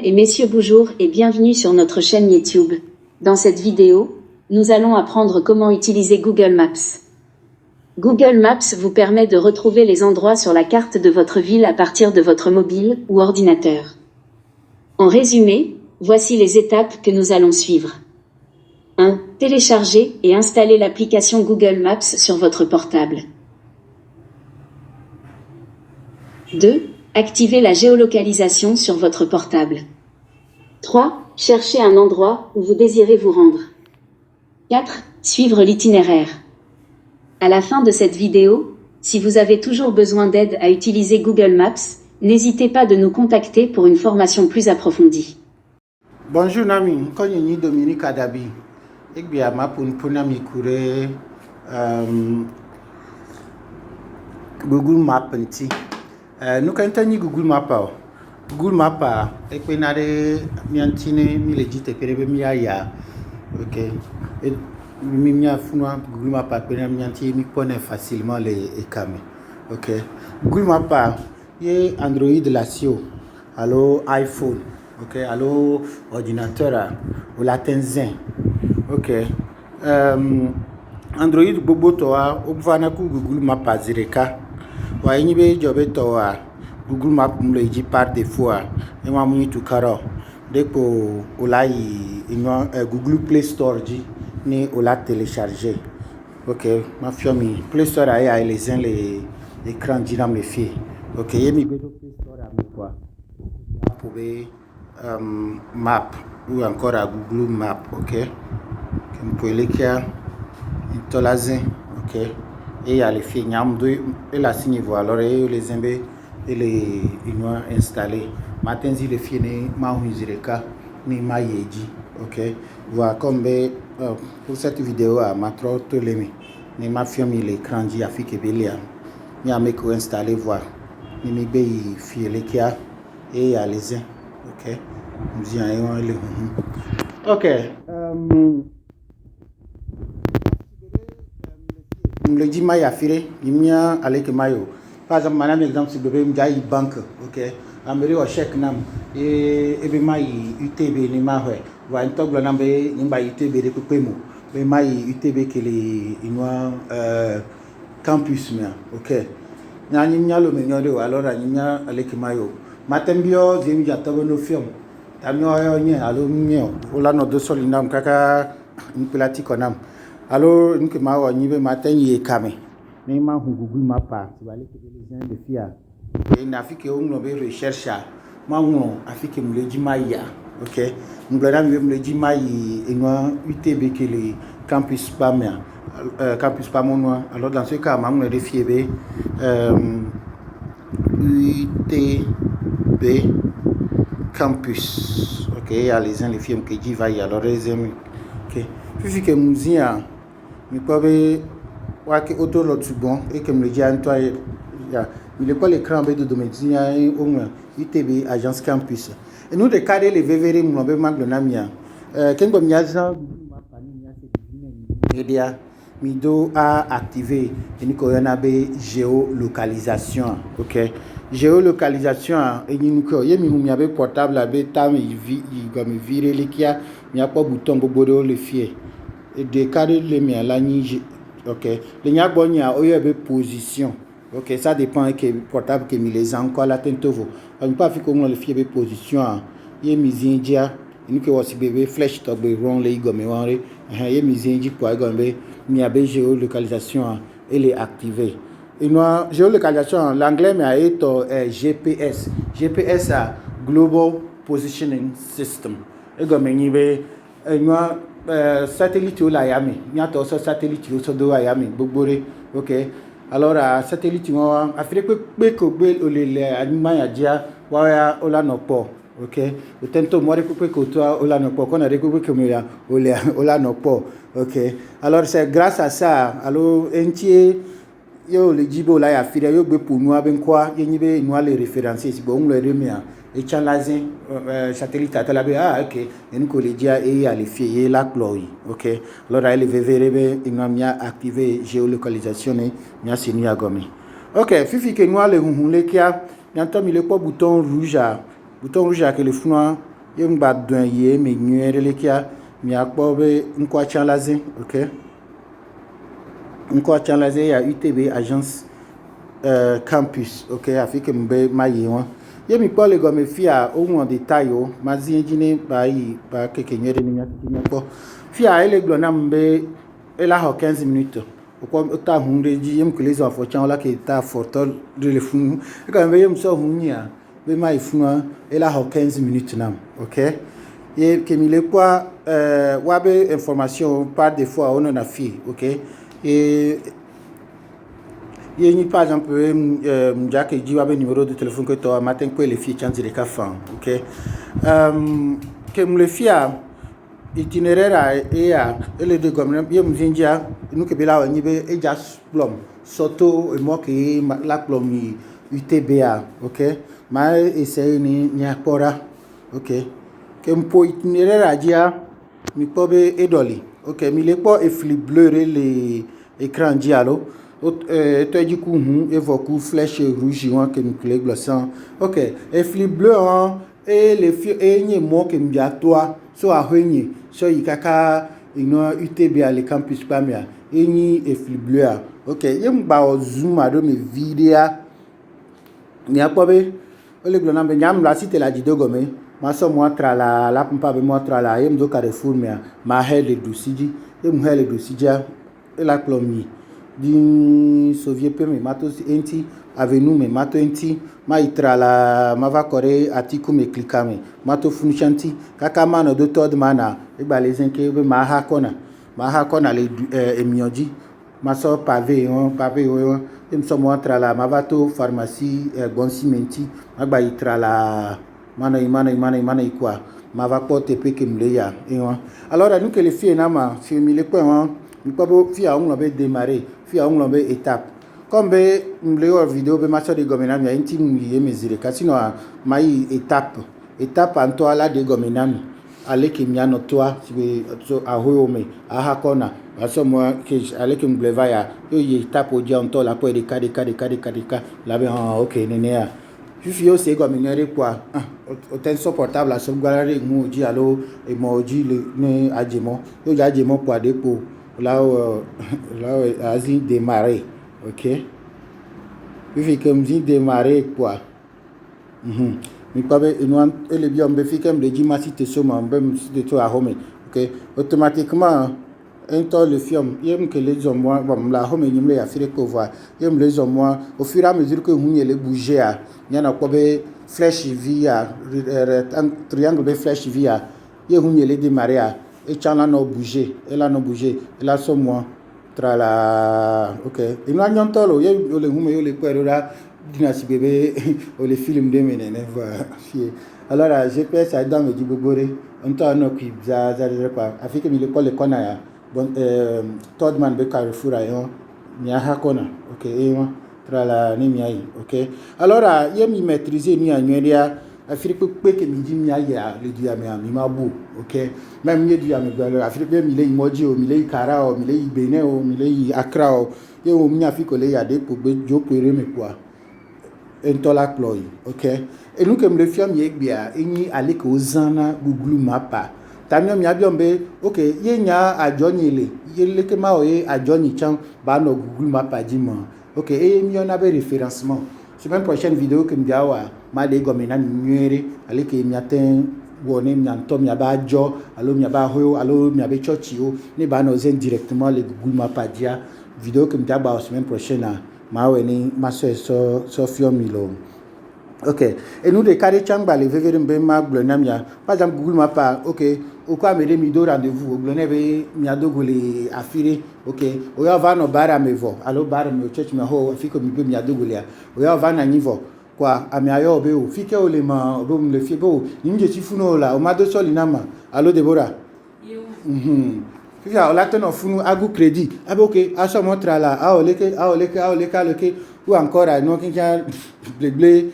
et messieurs, bonjour et bienvenue sur notre chaîne YouTube. Dans cette vidéo, nous allons apprendre comment utiliser Google Maps. Google Maps vous permet de retrouver les endroits sur la carte de votre ville à partir de votre mobile ou ordinateur. En résumé, voici les étapes que nous allons suivre. 1. Télécharger et installer l'application Google Maps sur votre portable. 2. Activer la géolocalisation sur votre portable. 3. Chercher un endroit où vous désirez vous rendre. 4. Suivre l'itinéraire. À la fin de cette vidéo, si vous avez toujours besoin d'aide à utiliser Google Maps, n'hésitez pas de nous contacter pour une formation plus approfondie. Bonjour Nami, quand je Dominique Adabi, et bien ma pour Nami Kouré Google Maps petit. Nous quand on Google Maps, Google Maps, et puis on a des miantine, mille dit et puis miaya, ok. Et mimia funwa Google Maps, puis on miantine, mi connaît facilement les caméras, ok. Google Maps, y Android la sio, allo iPhone. Ok, allo ordinateur ou la tenzin. Ok. Android bobo toa obvana ku Google Maps azireka. Wa yibe jobe toa Google Maps mleji par défaut. E ma muni tu karo. Depo olai ino Google Play Store ji ni ola télécharger. Ok, ma fiomi Play Store a les écrans dinam les filles. Ok, yemi beto Play Store a mi quoi. Pour map ou encore à Google Maps, ok. Vous pouvez les faire ok. Et il y a les filles, et la signe voilà, alors les imbés et les installés. Maintenant, les filles ne m'ont ni maïeji, ok. Voilà comme pour cette vidéo à ma trop toléré. Ni ma fille l'écran dit à fille que belia. Ni à me installer voir. Ni me paye fille les kia et à les ok. Nous y allons les ok. Le dit maïa firé, il m'y a allé que maïo. Par exemple, madame exemple si bébé m'jaï banque, ok. Amérique au chèque nam et bien maï UTB ni maïe. Voilà un table nambe ni maï UTB de coupemo. Mais maï UTB que les inois campus mia, ok. Nani m'y a le meilleur alors ni a allé que maïo. Matembio zemi jatabo no film. Tamio nye alo mio ola no do solinam kaka impelati konam alo nke ma wa nyibe matin yi kame ni ma hu Google Maps ti bale ke les gens de fia et na afike o no be recherche ma hu afike muleji maya ok mblana mi muleji mayi eno UTB ke le campus pamia campus pamono alors dans ce cas ma hu de fiebe UTB campus, ok, il y a les gens, les films qui disent, il y a les amis, ok. Puis que musia, mais pas be, ouais que auto l'autre bon et que me le dit à toi, il est pas l'écran de domédia au moins UTB agence campus. Et nous de cadrer les VVR mon be mag le namia. Quand comme y a ça, média mido a activé et nous connaissons be géolocalisation, ok. Géolocalisation et nous y a mis un portable avec tam il comme virer les kia il n'y a pas bouton pour le fier et de cadrer les miens la ni ok les nya bon ya o y position ok ça dépend que portable que mis les encore la tente vous on pas fait comment le fier position y mis india nous que aussi bébé flèche to be rond les gomme wanre y mis india quoi gomme mi a géolocalisation elle est activée. Et nous, géolocalisation, l'anglais mais est GPS. GPS a Global Positioning System. Et comme nous, satellite au Miami. Nous avons satellite au do Miami. Ok. Alors, satellite, nous avons Afrique, les animaux, waya ola no po. Ok. Le tento moi récupérer que toi ola no po. Qu'on a récupéré que moi ola no po. Ok. Alors, c'est grâce à ça. Alors, entier. Yo le jibo la ya fira yo gbe pour nous ben quoi yenyibe nous les référencer si bon le remia et chanlazin satellite atala be ok en ko le dia et ya le fier la cloy ok alors elle verrebe inamia activer géolocalisation nya sinu ya gomi ok fifi que nous le hunle kia n'entend il le bouton rouge que le fnois ye mba don ye me nyere le kia mi akpo be nkwa chanlaze OK nkwa chanlaze ya UTB agence campus OK afike mbe mayi won ye mi po le go me fia ohun en détail o ma zi engineer ba keke nyere ni nyako fia ele glo na mbe ela ho 15 minutes o ta hunde ji yem que les enfants chan la ke ta fortol de le fun ka mbe yem so hunya be mai fun ela ho 15 minutes nam OK et que mi le quoi wabe information par des fois on a fi OK et ni par exemple m'jake ji wabe numéro de téléphone que toi matin que les filles chanzi de kafan OK que me le fia itinéraire et les deux comme bien m'vindia nous que bela ni be e just plom soto e mo que la plom UTBA OK ma essayer ni akora OK que m'po itinéraire dia mi pobe edoli OK mi le po e flip bleu les écran dialo toi du coup évoque flèche rouge que me clé glossant OK et flip bleu et les et ni mo que m'dia toi so a hwenye so yikaka ino UTB à le campus pamia eni e flip bleu OK yem ba o zoom ado me vidéo ni apobe ole glona be nyam la cité la dido gome ma so mo tra la pampa be mo tra la yem do Carrefour ma hele dosiji yem hele dosija e la plomi di soviet peme matos enti avenue me mato enti ma itra la ma va corre atiku me clicame mato funchanti kaka mano do tod mana e ba les enke be ma ha kona le emioji ma so pavé em so mo tra la ma va to pharmacie bon cimenti ma ba itra la mana ikwa ma va porter pe ke mleya et alors nous que les filles na ma fi mi le point mi pa bo fi a on be démarrer fi a on be étape comme be mleo vidéo be macho de gomena mi inti mi mesure kasino mai étape anto ala de gomena mi ale ke mi ano toa si so ahoyo me aha kona aso mo ke ale ke mbleva ya yo ye étape o dia anto la po de kade la be OK nene ya fi yo se gomena re kwa o ten supportable la so gbalare mu ji alo e mo ji le ne ajemo yo ja ajemo po adepo là Asie démarrer OK il fait comme dit démarrer quoi mi pas be nous et le bien be fait comme de dit ma cité so ma be de toi à home OK automatiquement un temps le film yem que les hommes moi bon la home yim le afire ko voir yem les hommes moi au fur et à mesure que hunye le bouger a yana ko be flèche via triangle be flèche via ye hunye le démarrer a et chana no bouger et là no bouger et là so moi tra la OK et nous agnon tolo ye le hume yo le kwero la dinasi bébé o le film de menene voilà alors GPS a dans me dit bobore on ta no ki za pas afike mi le ko le kona ya bon Todman be Carrefour ayo nya ha kona OK et tra la ni mi ai OK alors ye mi maîtriser ni anyeria Afrique pe que mi dit mi ya le dia mi ma bu OK même ye dia mi galo Afrique mi le imoji o mi le Kara o mi le Benin o mi le Accra o ye o mi Afrique le ya de pour be jo pere me quoi entola ploy OK et nous que me le fiam ye bia eni ale ko zana Google Mapa tamio mi abiombe OK ye nya ajoni le ye le ke ma o ye ajoni chan ba no Google Mapa di mo OK et mi on a be référencement semaine prochaine vidéo que m'diawa ma de gomena nyere ale ke mi aten woni mi anto mi aba jo alo mi aba hoyo alo mi abe church o ni ba no zen directement le Google Mapa dia vidéo que m'diaba semaine prochaine ma weni ma so fio milo OK et nous de carré chamba le vevere mbe ma glonamia par exemple Google Mapa OK o kwa me mi do rendez-vous o glonebe mi adogole afire OK o ya va no bara me vo alo bara me church me ho afiko mi be mi adogole o ya va na nivo kwa ami ayo be o fike o le ma o le fie bo ni nje ti funo la o ma do soli na ma alo Deborah fia o la tono funu agu crédit abe OK aso mo tra la a o leke ou encore non qui blé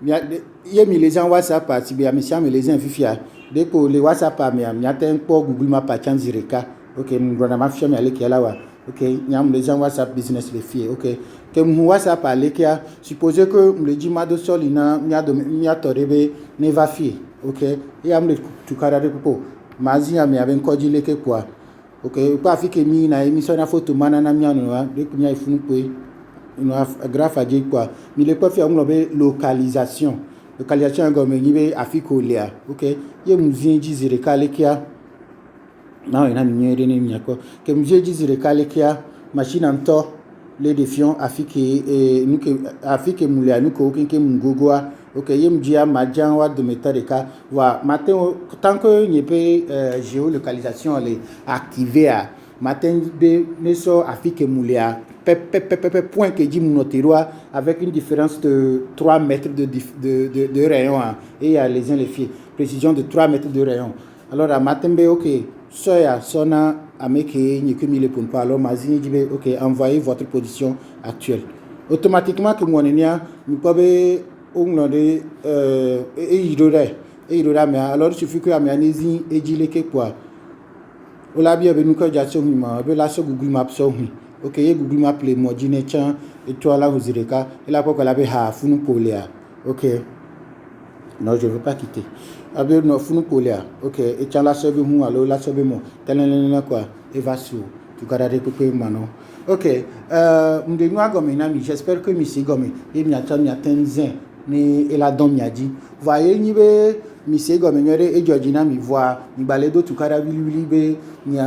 ye mi les gens WhatsApp parti be ami siam les gens fifia dès que les WhatsApp mi aten pour Google Mapa chanzireka OK m'brona ma fia mi ale ki alawa OK nyam les gens WhatsApp business les filles OK que mu WhatsApp ale ki a supposer que me le dit ma do solina mi a torebe ne va fie ok ya mle tukara de popo mazi ya mi aben koji leke kwa ok pa afike mi na émission na photo mana na mi anu wa de kunya ifunu pe no graphe aje kwa mi le pa fi amlo be localisation go me ni be afiko lea ok ye muzi jizire kale kia na ina mi nyere ni mi akọ ke muzi jizire kale kia machine amto les défiants afike mulia nuko kinke mungogoa ok yem dia majan wa de metareka wa matin tant que n'y peut géolocalisation les activer à matin be neso afike mulia point que dit mon terroir avec une différence de 3 mètres de rayon et il y a les uns les filles précision de 3 mètres de rayon alors à matin be ok soya sona ameke nyekumi pompa alors mazini dibe ok envoyez votre position actuelle automatiquement que mon enia mi pabe onglode irora mais alors il suffit que amianezi ejile ke quoi ola bia be nuko ja so mi ma be la so Google Maps so hu ok ye Google Maps le modine chan étoile huzireka ila poko la be ha funu polea ok non je veux pas quitter abe no funu polea ok e chan la so be hu alo la so be mo telenena quoi e va sur tu garder pepe mano ok mde nwa gomi na mi j'espère que mi si gomi e mi atan mi atenzen ni ela don mi adi voyez ni be mi se gomi nyore e jojina mi voa mi baledo tu kara wili be mi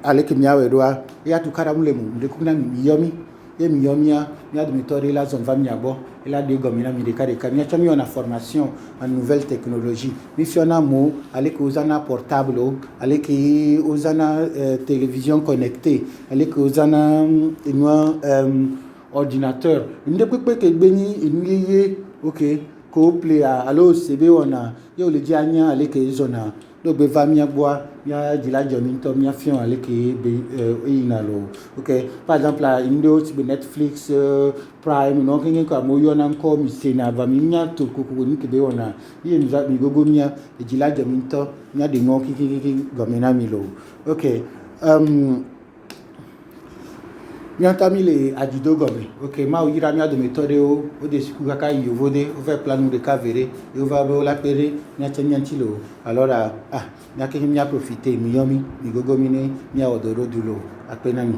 ale ke mi awe doa e atukara mulemu mde kuna mi yomi ye mi yomia mi admitori la zone va mi abo et là de gomi na mi de kare kamia chami on a formation en nouvelle technologie mi fiona mo ale ke uzana portable ale ke uzana télévision connectée ale ke uzana ordinateur nde pepe ke gbeni inuyeye ok ko play alo sebe ona yo le dianya ale ke zona do be va mi agboa ya dila jomi to mi afion ale ke be inalo ok par exemple la indo be Netflix Prime no kengen ko mo yona nko mi sena va mi nya to ko ni ke be ona ye mi za mi gogo mi dila jomi to nya de ngo kiki gomena mi lo ok Miantami le adido gomi. Ok, ma uyira mi ado metode o de siku kaka yovode o fait plan de cavere et on va la pere mianti lo. Alors nya ke mi a profiter mi yomi mi gogo mi ne mi a odoro dulo apena mi.